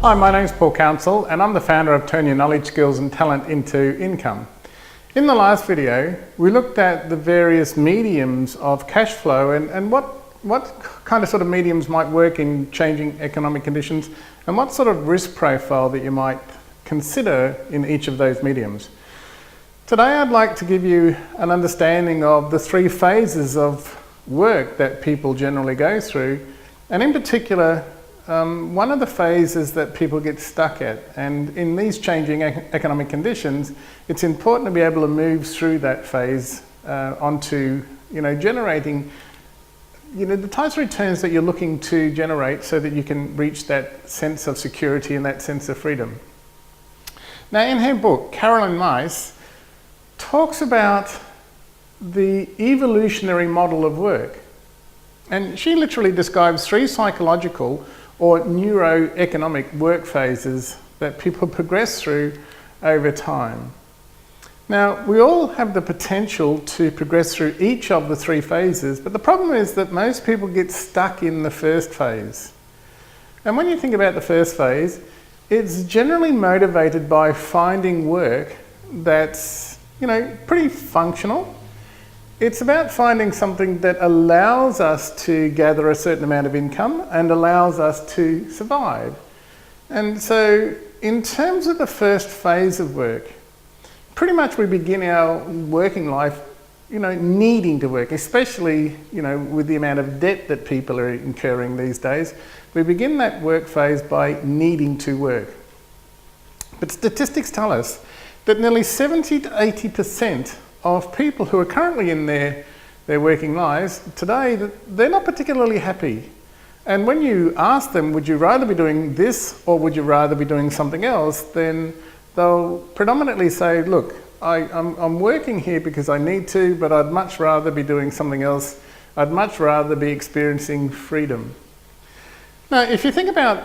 Hi, my name's Counsel and I'm the founder of Turn Your Knowledge, Skills and Talent into Income. In the last video, we looked at the various mediums of cash flow and what kind of sort of mediums might work in changing economic conditions and what sort of risk profile that you might consider in each of those mediums. Today I'd like to give you an understanding of the three phases of work that people generally go through, and in particular one of the phases that people get stuck at. And in these changing economic conditions, it's important to be able to move through that phase onto generating the types of returns that you're looking to generate so that you can reach that sense of security and that sense of freedom. Now, in her book, Caroline Myss talks about the evolutionary model of work. And she literally describes three psychological or neuroeconomic work phases that people progress through over time. Now, we all have the potential to progress through each of the three phases, but the problem is that most people get stuck in the first phase. And when you think about the first phase, it's generally motivated by finding work that's, pretty functional. It's about finding something that allows us to gather a certain amount of income and allows us to survive. And so in terms of the first phase of work, pretty much we begin our working life, needing to work, especially, with the amount of debt that people are incurring these days. We begin that work phase by needing to work. But statistics tell us that nearly 70 to 80% of people who are currently in their working lives today, they're not particularly happy. And when you ask them, would you rather be doing this or would you rather be doing something else, then they'll predominantly say, look, I'm working here because I need to, but I'd much rather be doing something else. I'd much rather be experiencing freedom. Now, if you think about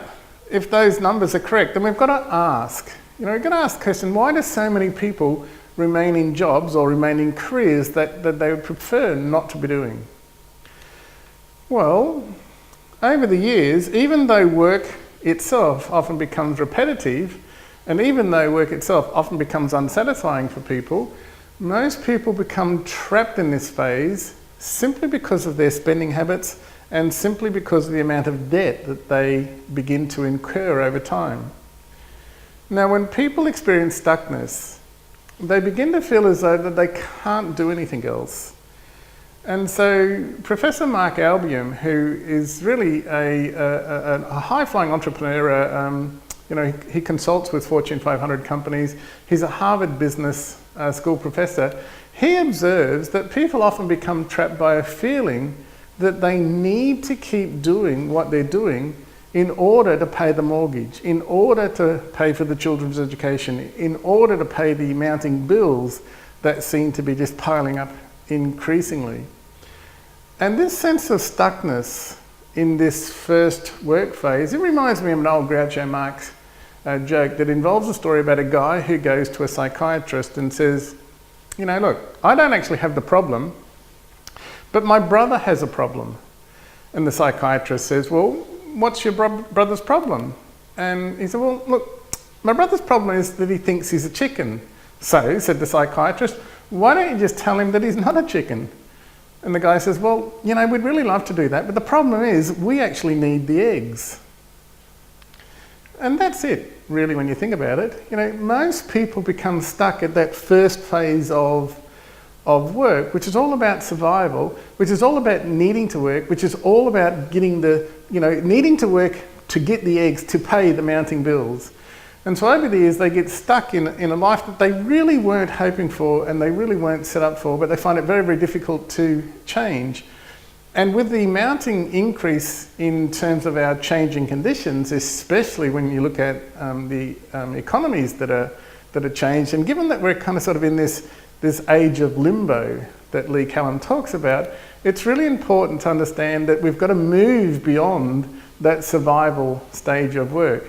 if those numbers are correct, then we've got to ask, we've got to ask the question, why do so many people remain in jobs or remain in careers that they would prefer not to be doing? Well, over the years, even though work itself often becomes repetitive, and even though work itself often becomes unsatisfying for people, most people become trapped in this phase simply because of their spending habits and simply because of the amount of debt that they begin to incur over time. Now, when people experience stuckness, they begin to feel as though that they can't do anything else. And so Professor Mark Albion, who is really a high-flying entrepreneur, he consults with Fortune 500 companies, he's a Harvard Business School professor, he observes that people often become trapped by a feeling that they need to keep doing what they're doing in order to pay the mortgage, in order to pay for the children's education, in order to pay the mounting bills that seem to be just piling up increasingly. And this sense of stuckness in this first work phase, it reminds me of an old Groucho Marx joke that involves a story about a guy who goes to a psychiatrist and says, look, I don't actually have the problem, but my brother has a problem. And the psychiatrist says, well, what's your brother's problem? And he said, well, look, my brother's problem is that he thinks he's a chicken. So, said the psychiatrist, why don't you just tell him that he's not a chicken? And the guy says, well, we'd really love to do that, but the problem is we actually need the eggs. And that's it, really, when you think about it. Most people become stuck at that first phase of work, which is all about survival, which is all about needing to work, which is all about getting needing to work to get the eggs to pay the mounting bills. And so over the years, they get stuck in a life that they really weren't hoping for and they really weren't set up for, but they find it very, very difficult to change. And with the mounting increase in terms of our changing conditions, especially when you look at the economies that are changed, and given that we're kind of sort of in this age of limbo that Lee Callum talks about, it's really important to understand that we've got to move beyond that survival stage of work.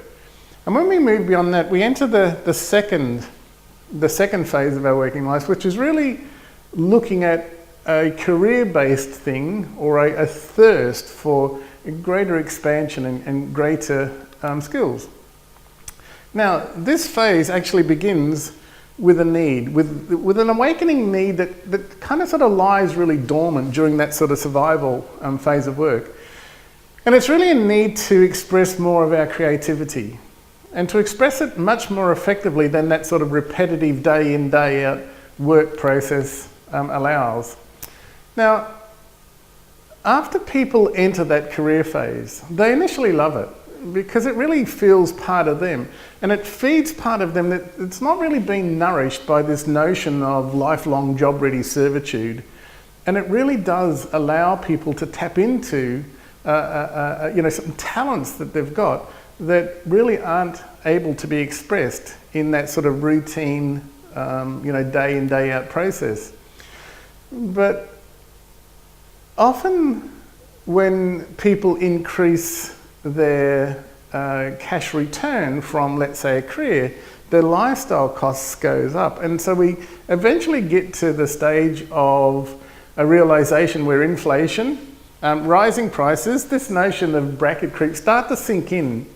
And when we move beyond that, we enter the second phase of our working life, which is really looking at a career-based thing or a thirst for greater expansion and greater skills. Now, this phase actually begins with a need, with an awakening need that kind of sort of lies really dormant during that sort of survival phase of work. And it's really a need to express more of our creativity and to express it much more effectively than that sort of repetitive day in, day out work process allows. Now, after people enter that career phase, they initially love it because it really feels part of them, and it feeds part of them that it's not really being nourished by this notion of lifelong job-ready servitude, and it really does allow people to tap into some talents that they've got that really aren't able to be expressed in that sort of routine, day in, day out process. But often when people increase their cash return from, let's say, a career, their lifestyle costs goes up. And so we eventually get to the stage of a realization where inflation, rising prices, this notion of bracket creep start to sink in.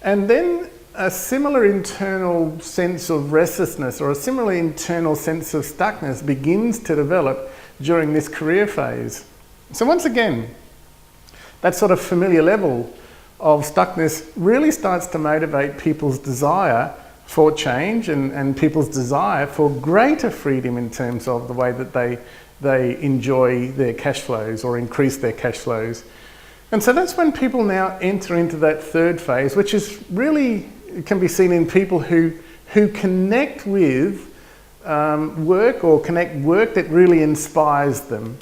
And then a similar internal sense of restlessness or a similar internal sense of stuckness begins to develop during this career phase. So once again, that sort of familiar level of stuckness really starts to motivate people's desire for change and people's desire for greater freedom in terms of the way that they enjoy their cash flows or increase their cash flows. And so that's when people now enter into that third phase, which is really, it can be seen in people who connect with work or connect work that really inspires them.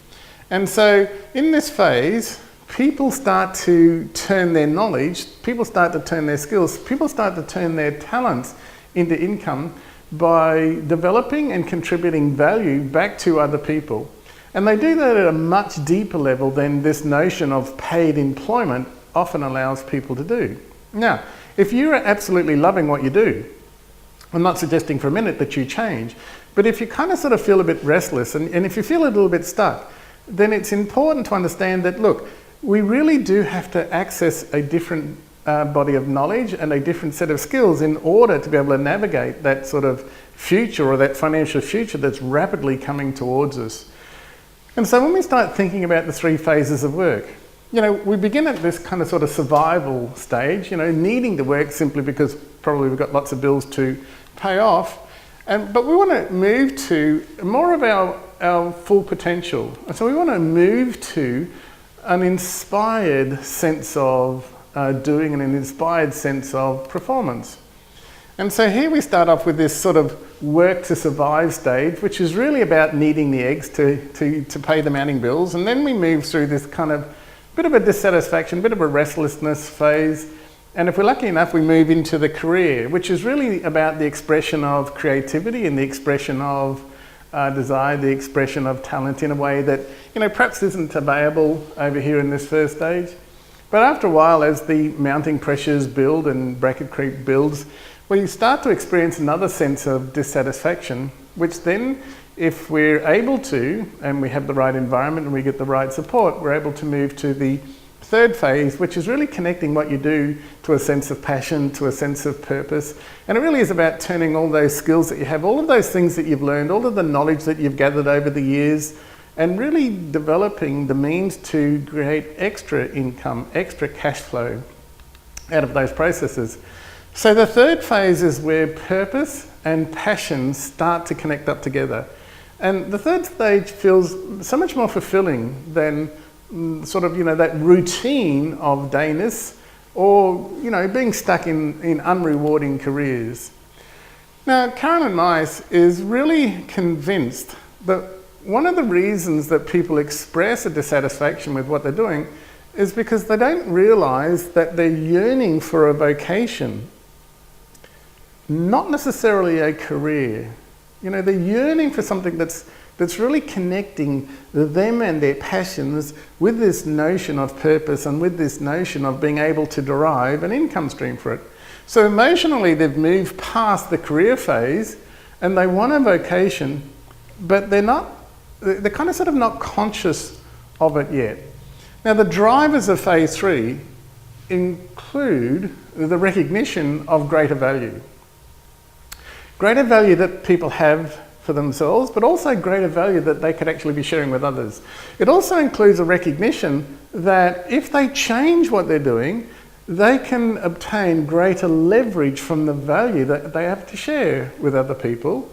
And so in this phase, people start to turn their knowledge, people start to turn their skills, people start to turn their talents into income by developing and contributing value back to other people. And they do that at a much deeper level than this notion of paid employment often allows people to do. Now, if you're absolutely loving what you do, I'm not suggesting for a minute that you change, but if you kind of sort of feel a bit restless and if you feel a little bit stuck, then it's important to understand that, look, we really do have to access a different body of knowledge and a different set of skills in order to be able to navigate that sort of future or that financial future that's rapidly coming towards us. And so when we start thinking about the three phases of work, we begin at this kind of sort of survival stage, needing to work simply because probably we've got lots of bills to pay off. But we want to move to more of our full potential. And so we want to move to an inspired sense of doing and an inspired sense of performance. And so here we start off with this sort of work to survive stage, which is really about needing the eggs to pay the mounting bills. And then we move through this kind of bit of a dissatisfaction, bit of a restlessness phase. And if we're lucky enough, we move into the career, which is really about the expression of creativity and the expression of desire, the expression of talent in a way that, perhaps isn't available over here in this first stage. But after a while, as the mounting pressures build and bracket creep builds, we start to experience another sense of dissatisfaction, which then, if we're able to, and we have the right environment and we get the right support, we're able to move to the third phase, which is really connecting what you do to a sense of passion, to a sense of purpose. And it really is about turning all those skills that you have, all of those things that you've learned, all of the knowledge that you've gathered over the years, and really developing the means to create extra income, extra cash flow out of those processes. So the third phase is where purpose and passion start to connect up together. And the third stage feels so much more fulfilling than sort of, that routine of dayness or, being stuck in unrewarding careers. Now, Carolyn Mice is really convinced that one of the reasons that people express a dissatisfaction with what they're doing is because they don't realise that they're yearning for a vocation, not necessarily a career. They're yearning for something that's really connecting them and their passions with this notion of purpose and with this notion of being able to derive an income stream for it. So emotionally, they've moved past the career phase and they want a vocation, but they're kind of sort of not conscious of it yet. Now, the drivers of phase 3 include the recognition of greater value. Greater value that people have for themselves, but also greater value that they could actually be sharing with others. It also includes a recognition that if they change what they're doing, they can obtain greater leverage from the value that they have to share with other people.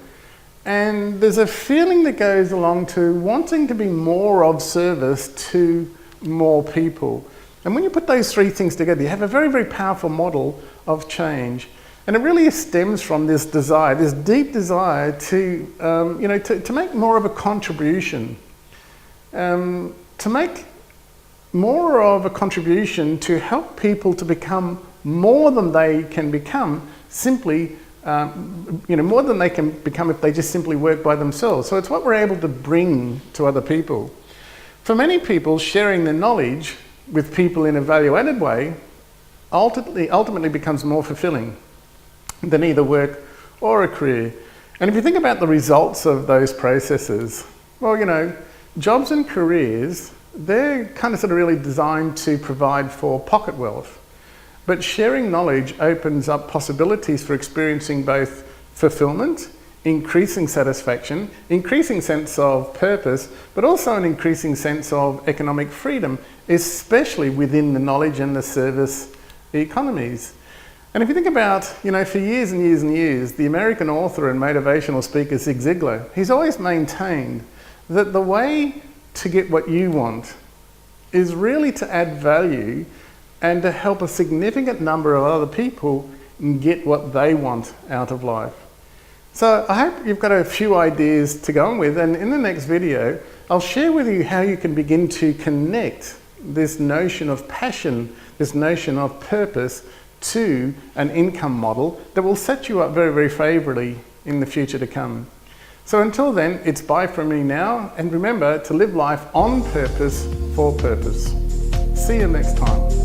And there's a feeling that goes along to wanting to be more of service to more people. And when you put those three things together, you have a very, very powerful model of change. And it really stems from this desire, this deep desire to, to make more of a contribution. To make more of a contribution to help people to become more than they can become simply, more than they can become if they just simply work by themselves. So it's what we're able to bring to other people. For many people, sharing their knowledge with people in a value-added way ultimately becomes more fulfilling than either work or a career. And if you think about the results of those processes, well, jobs and careers, they're kind of sort of really designed to provide for pocket wealth. But sharing knowledge opens up possibilities for experiencing both fulfillment, increasing satisfaction, increasing sense of purpose, but also an increasing sense of economic freedom, especially within the knowledge and the service economies. And if you think about, for years and years and years, the American author and motivational speaker Zig Ziglar, he's always maintained that the way to get what you want is really to add value and to help a significant number of other people get what they want out of life. So I hope you've got a few ideas to go on with, and in the next video, I'll share with you how you can begin to connect this notion of passion, this notion of purpose, to an income model that will set you up very, very favourably in the future to come. So until then, it's bye from me now, and remember to live life on purpose for purpose. See you next time.